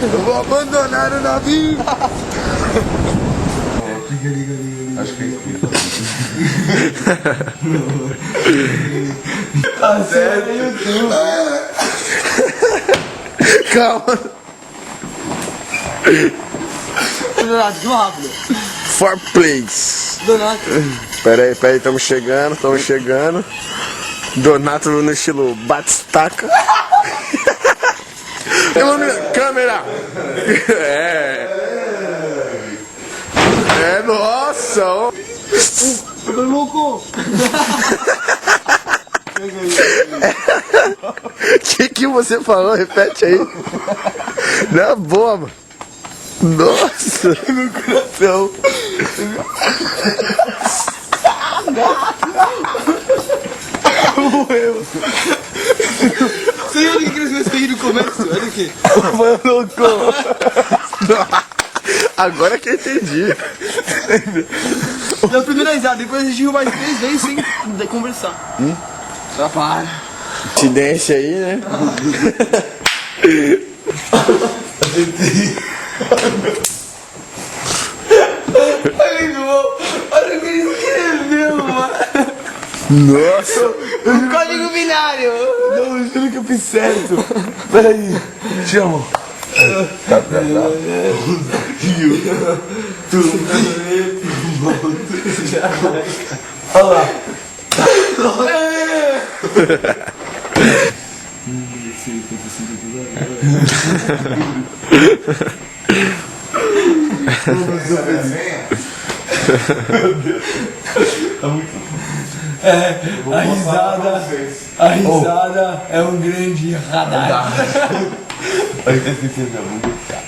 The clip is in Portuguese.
Eu vou abandonar o navio. Liga. Acho que é isso. Tá certo. Calma. Donato, que rápido. For place. Donato. Pera aí, estamos chegando. Donato no estilo batistaca. Câmera! É, nossa! Ó. Tô louco. Que você falou? Repete aí. Na boa, mano. Nossa! No coração. Morreu. Você viu que eles meus filhos no começo? Olha aqui. Mano, agora que eu entendi. Deu a primeira risada, depois a gente riu mais 3 vezes sem conversar. Já para. Incidência aí, né? Olha o que ele escreveu, mano. Nossa! O código binário. Não, eu juro que eu fiz certo. Peraí. Chama. Olha lá. A risada é um grande radar. Vai ter que ser, vamos deixar.